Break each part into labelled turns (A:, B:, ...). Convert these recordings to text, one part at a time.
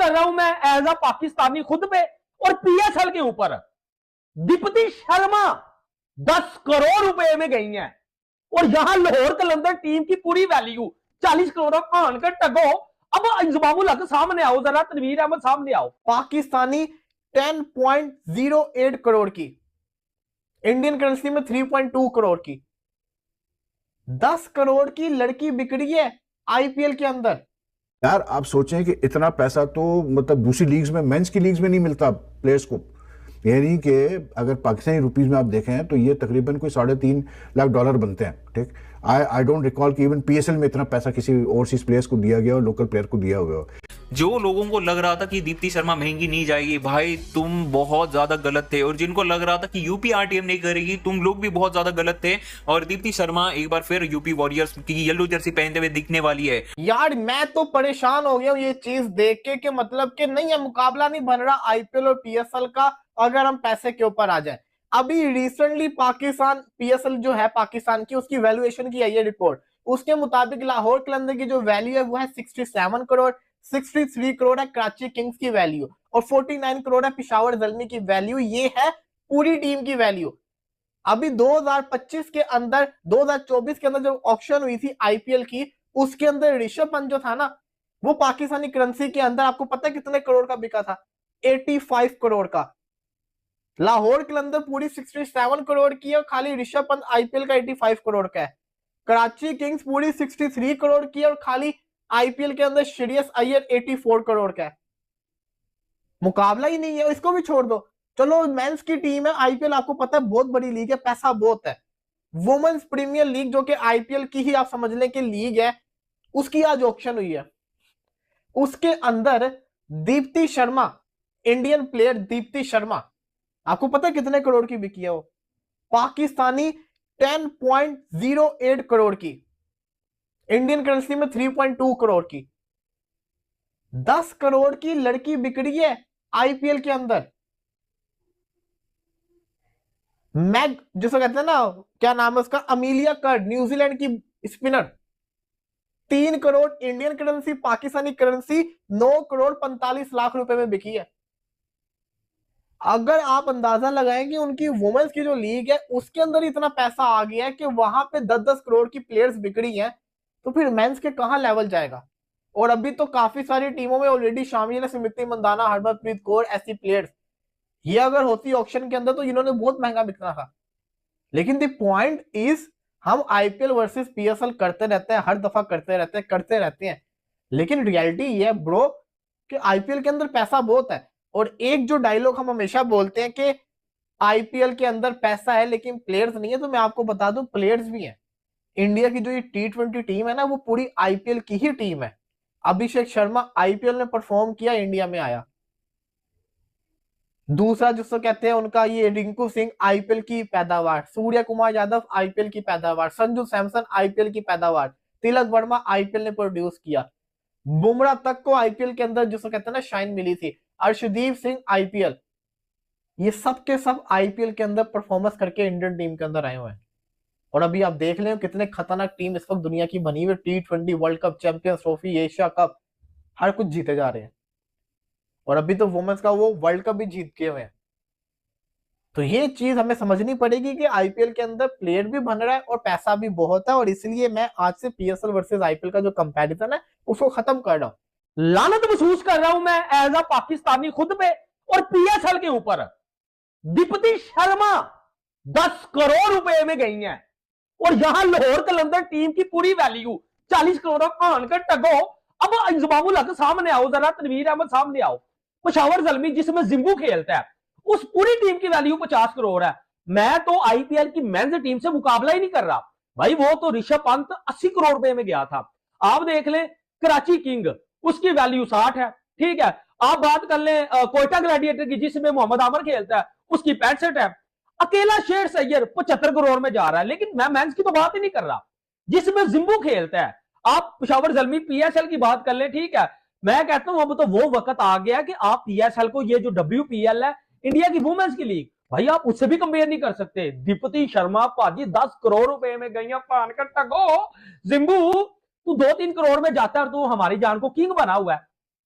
A: कर रहा हूं मैं एज अ पाकिस्तानी खुद पे और पीएसएल के ऊपर। दीप्ति शर्मा 10 करोड़ रुपए में गई हैं और यहां लाहौर कलंदर टीम की पूरी वैल्यू 40 करोड़ भान कर टगो। अब इंजमामुल हक सामने आओ, जरा तनवीर अहमद सामने आओ।
B: पाकिस्तानी 10.08 करोड़ की, इंडियन करेंसी में 3.2 करोड़ की, 10 करोड़ की लड़की बिक रही है आईपीएल के अंदर।
C: यार आप सोचें कि इतना पैसा तो मतलब दूसरी लीग्स में, मेंस की लीग्स में नहीं मिलता प्लेयर्स को। यानी कि अगर पाकिस्तानी रुपीस में आप देखें तो ये तकरीबन कोई $3.5 लाख बनते हैं। ठीक, आई डोंट रिकॉल कि इवन पीएसएल में इतना पैसा किसी ओवरसीज प्लेयर्स को दिया गया और लोकल प्लेयर को दिया हुआ।
D: जो लोगों को लग रहा था कि दीप्ति शर्मा महंगी नहीं जाएगी, भाई तुम बहुत ज्यादा गलत थे। और जिनको लग रहा था कि यूपी आरटीएम नहीं करेगी, तुम लोग भी बहुत ज्यादा गलत थे। और दीप्ति शर्मा एक बार फिर यूपी वॉरियर्स की येलो जर्सी पहनते हुए दिखने वाली है।
B: यार मैं तो परेशान हो गया हूं ये चीज देख के कि मतलब कि नहीं, है मुकाबला नहीं बन रहा आईपीएल और पीएसएल का अगर हम पैसे के ऊपर आ जाए। अभी रिसेंटली पाकिस्तान पीएसएल जो है पाकिस्तान की, उसकी वैल्यूएशन की आई है रिपोर्ट। उसके मुताबिक लाहौर कलंदर की जो वैल्यू है वो है 67 करोड़, 63 करोड़ है कराची किंग्स की वैल्यू और 49 करोड़ है पेशावर ज़ल्मी की वैल्यू। ये है पूरी टीम की वैल्यू। अभी 2025 के अंदर 2024 के अंदर जो ऑक्शन हुई थी आईपीएल की, उसके अंदर ऋषभ पंत जो था ना, वो पाकिस्तानी करेंसी के अंदर आपको पता है कितने करोड़ का बिका था? 85 करोड़ का। लाहौर कलंदर पूरी 67 करोड़ की है और खाली ऋषभ पंत आईपीएल का 85 करोड़ का है। कराची किंग्स पूरी 63 करोड़ की है और खाली आईपीएल के अंदर श्रेयस अय्यर 84 करोड़ का है। मुकाबला ही नहीं है। इसको भी छोड़ दो, चलो मेंस की टीम है आईपीएल, आपको पता है बहुत बड़ी लीग है, पैसा बहुत है। वुमेन्स प्रीमियर लीग जो कि आईपीएल की ही आप समझ लें कि लीग है, उसकी आज ऑक्शन हुई है। उसके अंदर दीप्ति शर्मा, इंडियन प्लेयर दीप्ति शर्मा, आपको पता है कितने करोड़ की बिकी है वो? पाकिस्तानी 10.08 करोड़ की, इंडियन करेंसी में 3.2 करोड़ की, 10 करोड़ की लड़की बिक रही है आईपीएल के अंदर। मैग जिसको कहते हैं ना, क्या नाम है उसका, अमीलिया कर्ड, न्यूजीलैंड की spinner, 3 crore Indian currency, Pakistani currency 9 crore 45 lakh रुपए में बिकी है। अगर आप अंदाजा लगाएं कि उनकी वुमेन्स की जो लीग है उसके अंदर इतना पैसा आ गया है कि वहां पे 10-10 करोड़ की प्लेयर्स बिगड़ी हैं, तो फिर मेंस के कहां लेवल जाएगा? और अभी तो काफी सारी टीमों में ऑलरेडी शामिल है स्मृति मंदाना, हरमनप्रीत कौर, ऐसी प्लेयर्स। ये अगर होती ऑक्शन के अंदर तो इन्होंने बहुत महंगा बिकना था। लेकिन द पॉइंट इज, हम आईपीएल वर्सेस पीएसएल करते रहते हैं, हर दफा करते रहते हैं, लेकिन रियलिटी ये है ब्रो कि आईपीएल के अंदर पैसा बहुत है। और एक जो डायलॉग हम हमेशा बोलते हैं कि आईपीएल के अंदर पैसा है लेकिन प्लेयर्स नहीं है, तो मैं आपको बता दूं प्लेयर्स भी हैं। इंडिया की जो ये T20 टीम है ना, वो पूरी आईपीएल की ही टीम है। अभिषेक शर्मा आईपीएल में परफॉर्म किया, इंडिया में आया। दूसरा जिसको कहते हैं उनका ये रिंकू सिंह आईपीएल की पैदावार, सूर्य कुमार यादव आईपीएल की पैदावार, संजू सैमसन आईपीएल की पैदावार, तिलक वर्मा आईपीएल ने प्रोड्यूस किया, बुमराह तक को आईपीएल के अंदर जिसको कहते हैं ना शाइन मिली थी, अर्शदीप सिंह आईपीएल, ये सब के सब आईपीएल के अंदर परफॉर्मेंस करके इंडियन टीम के अंदर आए हुए हैं। और अभी आप देख लें कितने खतरनाक टीम इस वक्त दुनिया की बनी हुई, T20 world cup, champions trophy, Asia cup, हर कुछ जीते जा रहे हैं। और अभी तो वुमेन्स का वो वर्ल्ड कप भी जीत के हुए हैं। तो ये चीज हमें समझनी पड़ेगी कि आईपीएल के अंदर प्लेयर भी बन रहा है और पैसा भी बहुत है। और इसलिए मैं आज से पीएसएल वर्सेस आईपीएल का जो कंपैरिजन है उसको खत्म कर रहा हूं।
A: लानत महसूस कर रहा हूं मैं एज अ पाकिस्तानी खुद पे और पीएसएल के ऊपर। दीप्ति शर्मा 10 करोड़ रुपए में गई हैं और यहां लाहौर कलंदर टीम की पूरी वैल्यू 40 करोड़ भान कर टगो। अब इंजमामुल हक सामने आओ, जरा तनवीर अहमद सामने आओ। पेशावर ज़ल्मी जिसमें जिम्बू खेलता है, उस पूरी टीम की वैल्यू 50 करोड़ है। मैं तो आईपीएल की मेंस टीम से मुकाबला ही नहीं कर रहा भाई। वो तो ऋषभ पंत 80 करोड़ रुपए में गया था। आप देख लें कराची किंग, उसकी वैल्यू 60 है। ठीक है, आप बात कर लें कोयटा ग्लैडिएटर की जिसमें मोहम्मद आमर खेलता है, उसकी 65 है। अकेला शेर अय्यर 75 करोड़ में जा रहा है। लेकिन मैं मेंस की तो बात ही नहीं कर रहा जिसमें जिम्बू खेलता है। आप पेशावर ज़ल्मी पीएसएल की बात कर लें, ठीक है, मैं कहता हूं अब तो वो वक्त आ गया कि आप पीएसएल को, ये जो WPL है इंडिया की वुमेन्स की लीग, भाई आप उससे भी कंपेयर नहीं कर सकते। दीप्ति शर्मा पाजी 10 करोड़ रुपए में गई पान कर टगो। जिम्बू तू 2-3 करोड़ में जाता है और तू हमारी जान को किंग बना हुआ है।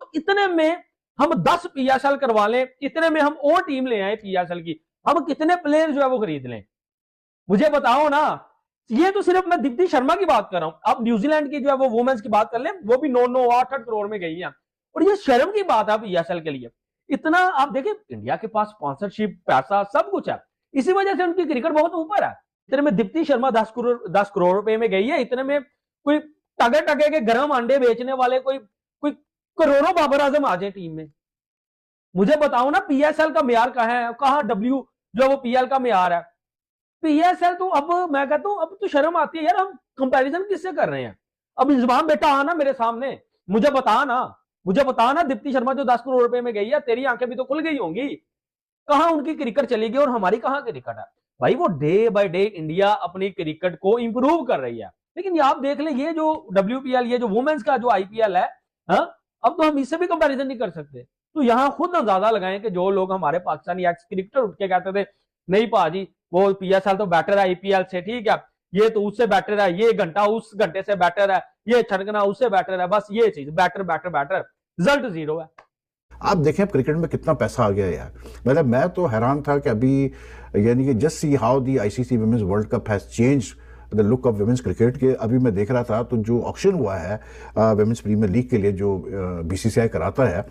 A: तो इतने में हम 10 पीएसएल करवा लें, इतने में हम और टीम ले आए पीएसएल की, हम कितने प्लेयर जो है वो खरीद लें? मुझे बताओ ना। ये तो सिर्फ मैं दीप्ति शर्मा की बात कर रहा हूं। अब न्यूजीलैंड की जो है वो वुमेन्स की बात कर लें, वो भी 9-9 8-8 करोड़ में गई है। और ये शर्म की बात है पीएसएल के लिए। इतना आप देखिए, इंडिया के पास स्पॉन्सरशिप, पैसा, सब कुछ है, इसी वजह से उनकी क्रिकेट बहुत ऊपर है। इतने में दीप्ति शर्मा 10 करोड़ रुपए में गई है। इतने में कोई टगे टगे के गर्म अंडे बेचने वाले कोई कोई करोड़ों बाबर आजम आ जाए टीम में। मुझे बताओ ना, पीएसएल का म्यार कहां है? कहां डब्ल्यू जो वो पीएल का म्यार है? पीएसएल तो अब मैं कहता हूं, अब तो शर्म आती है यार, हम कंपैरिजन किससे कर रहे हैं? अब इंजमाम बेटा आना मेरे सामने, मुझे बता ना दीप्ति शर्मा जो 10 करोड़ रुपए में गई है, तेरी आंखें भी तो खुल गई होंगी। कहां उनकी क्रिकेट चली गई और हमारी कहां क्रिकेट है? भाई वो डे बाय डे इंडिया अपनी क्रिकेट को इंप्रूव कर रही है। लेकिन ये आप देख लें, ये जो डब्ल्यूपीएल, ये जो वुमेन्स का जो आईपीएल है, अब तो हम इससे भी कंपैरिजन नहीं कर सकते। तो यहां खुद अंदाजा लगाएं कि जो लोग हमारे पाकिस्तानी एक्स क्रिकेटर उठ के कहते थे नहीं भाजी वो पीएसएल तो बेटर है आईपीएल से, ठीक है, ये तो उससे बेटर है, ये घंटा उस घंटे से बेटर है, ये छनकना उससे बेटर है, बस ये चीज बेटर बेटर बेटर, रिजल्ट 0 है।
C: आप देखें अब क्रिकेट में कितना पैसा आ गया यार। मतलब मैं तो हैरान था कि अभी यानी कि just see how the ICC women's world cup has change the look of women's cricket के। अभी मैं देख रहा था तो जो ऑक्शन हुआ है वुमेन्स प्रीमियर लीग के लिए जो बीसीसीआई कराता है,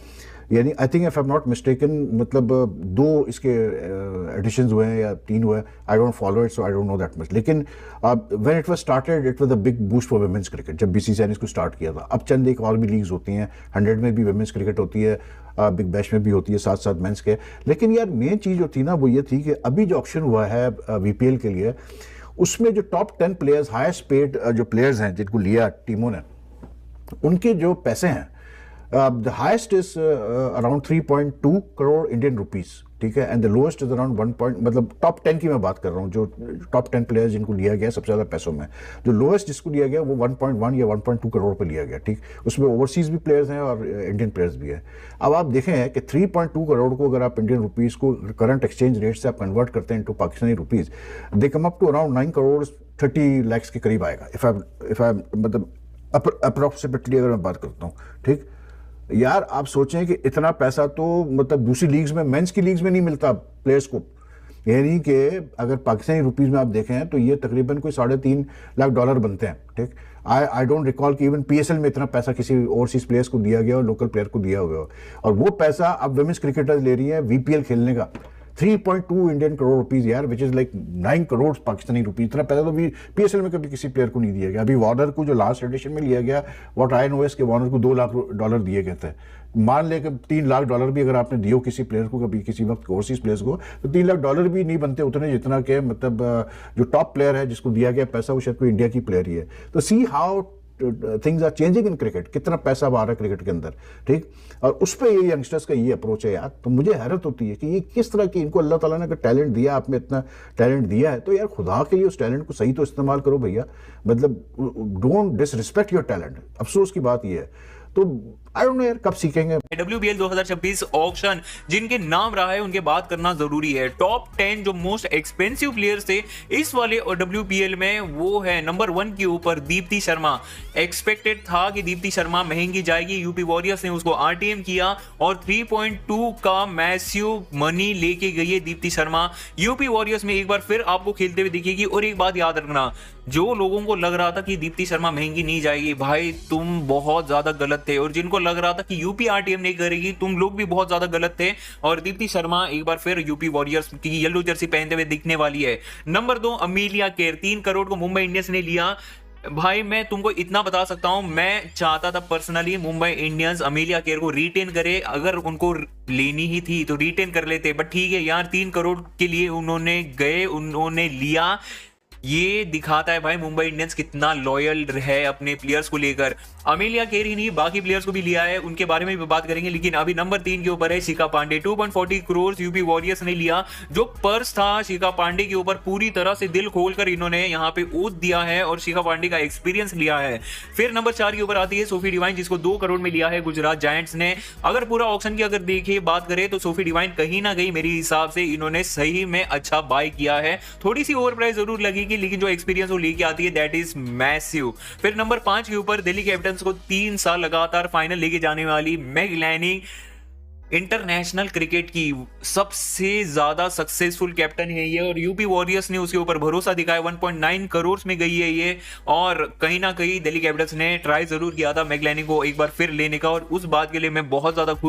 C: यानी I think if I am not mistaken, मतलब 2 इसके एडिशंस हुए हैं या 3 हुए हैं, I don't follow it so I don't know that much. लेकिन when it was started it was a big boost for women's cricket जब बीसीसीआई ने इसको स्टार्ट किया था। अब चंद एक और भी लीग्स होती हैं, 100 में भी वुमेन्स क्रिकेट होती है, बिग बैश में भी होती है, साथ साथ मेंस के। लेकिन यार मेन चीज़ जो थी ना वो ये थी कि अभी जो ऑक्शन हुआ है वीपीएल के लिए, उसमें जो टॉप 10 प्लेयर्स, हाईएस्ट पेड जो प्लेयर्स हैं जिनको लिया टीमों ने, उनके जो पैसे हैं the highest is around 3.2 crore Indian rupees, ठीक है, and the lowest is around 1 मतलब टॉप 10 की मैं बात कर रहा हूँ, जो टॉप 10 प्लेयर्स जिनको लिया गया सबसे ज़्यादा पैसों में, जो लोएस्ट जिसको लिया गया वो 1.1 या 1.2 करोड़ पे लिया गया, ठीक। उसमें ओवरसीज भी प्लेयर्स हैं और इंडियन प्लेयर्स भी हैं। अब आप देखें कि 3.2 करोड़ को अगर आप इंडियन रुपीज़ को करंट एक्सचेंज रेट से आप कन्वर्ट करते हैं into Pakistani rupees, they come up to around 9 crore 30 lakh के करीब आएगा, इफ आई मतलब अप्रोक्सीमेटली अगर मैं बात करता हूँ, ठीक। यार आप सोचें कि इतना पैसा तो मतलब दूसरी लीग्स में, मेंस की लीग्स में नहीं मिलता प्लेयर्स को। यानी कि अगर पाकिस्तानी रुपीस में आप देखें तो ये तकरीबन कोई $3.5 लाख बनते हैं, ठीक। आई डोंट रिकॉल कि इवन पीएसएल में इतना पैसा किसी ओवरसीज प्लेयर्स को दिया गया और लोकल प्लेयर को दिया हुआ, और वो पैसा अब वुमेन्स क्रिकेटर्स ले रही हैं वीपीएल खेलने का। 3.2 इंडियन करोड़ रुपीज यार, which is like 9 crore Pakistani rupees. इतना पैसा तो भी पीएसएल में कभी किसी प्लेयर को नहीं दिया गया। अभी वार्नर को जो लास्ट एडिशन में लिया गया, व्हाट आई नो इज के वार्नर को $2 लाख दिए गए थे। मान ले कि $3 लाख भी अगर आपने दियो किसी प्लेयर को कभी किसी वक्त ओवरसीज प्लेयर्स को, तो $3 लाख भी नहीं बनते उतने जितना के मतलब जो टॉप प्लेयर है जिसको दिया गया पैसा वो शायद कोई इंडिया की प्लेयर ही है। तो see how things are changing in cricket, कितना पैसा आ रहा है क्रिकेट के अंदर, ठीक। और उस पर ये यंगस्टर्स का ये अप्रोच है यार। तो मुझे हैरत होती है कि ये किस तरह की, इनको अल्लाह ताला ने अगर टैलेंट दिया, आप में इतना टैलेंट दिया है, तो यार खुदा के लिए उस टैलेंट को सही तो इस्तेमाल करो भैया। मतलब डोंट डिसरिस्पेक्ट योर टैलेंट। अफसोस की बात ये है। तो आई डोंट नो यार कब सीखेंगे।
D: WPL 2026 ऑक्शन जिनके नाम रहा है उनके बात करना जरूरी है। टॉप 10 जो मोस्ट एक्सपेंसिव प्लेयर्स थे इस वाले और WPL में, वो है नंबर 1 के ऊपर दीप्ति शर्मा। एक्सपेक्टेड था कि दीप्ति शर्मा महंगी जाएगी, यूपी वॉरियर्स ने उसको RTM किया और 3.2 का मैसिव मनी लेके गई है दीप्ति शर्मा। यूपी वॉरियर्स में एक बार फिर आपको खेलते हुए दिखेगी। और एक बात याद रखना, जो लोगों को लग रहा था कि दीप्ति शर्मा महंगी नहीं जाएगी, भाई तुम बहुत ज्यादा गलत थे। और जिनको लग रहा था कि यूपी RTM नहीं करेगी, तुम लोग भी बहुत ज्यादा गलत थे। और दीप्ति शर्मा एक बार फिर यूपी वॉरियर्स की येलो जर्सी पहनते हुए दिखने वाली है। नंबर 2 अमीलिया केर, 3 करोड़ को मुंबई इंडियंस ने लिया। भाई मैं तुमको इतना बता सकता हूं, मैं चाहता था पर्सनली मुंबई इंडियंस अमीलिया केर को रिटेन करे। अगर उनको लेनी ही थी तो रिटेन कर लेते, बट ठीक है यार, 3 करोड़ के लिए उन्होंने लिया। ये दिखाता है भाई मुंबई इंडियंस कितना लॉयल है अपने प्लेयर्स को लेकर। अमीलिया केर ही नहीं, बाकी प्लेयर्स को भी लिया है, उनके बारे में भी बात करेंगे। लेकिन अभी नंबर 3 के ऊपर है शिखा पांडे। 2.40 करोड़ यूपी वॉरियर्स ने लिया। जो पर्स था शिखा पांडे के ऊपर, पूरी तरह से दिल खोलकर इन्होंने यहाँ पे ओत दिया है और शिखा पांडे का एक्सपीरियंस लिया है। फिर नंबर 4 के ऊपर आती है सोफी डिवाइन, जिसको 2 करोड़ में लिया है गुजरात जायंट्स ने। अगर पूरा ऑक्शन की अगर देखिए बात करें तो सोफी डिवाइन कहीं ना कहीं मेरे हिसाब से इन्होंने सही में अच्छा बाय किया है। थोड़ी सी ओवर प्राइस जरूर लगेगी, लेकिन जो एक्सपीरियंस वो लेके आती है दैट इज मैसिव। फिर नंबर 5 के ऊपर दिल्ली कैपिटल्स को 3 साल लगातार फाइनल लेके जाने वाली मेग लैनिंग। इंटरनेशनल क्रिकेट की सबसे ज्यादा सक्सेसफुल कैप्टन है ये, और यूपी वॉरियर्स ने उसके ऊपर भरोसा दिखाया। 1.9 करोड़ में गई है ये, और कहीं ना कहीं दिल्ली कैपिटल्स ने ट्राई जरूर किया था मैगलैनी को एक बार फिर लेने का, और उस बात के लिए मैं बहुत ज्यादा खुश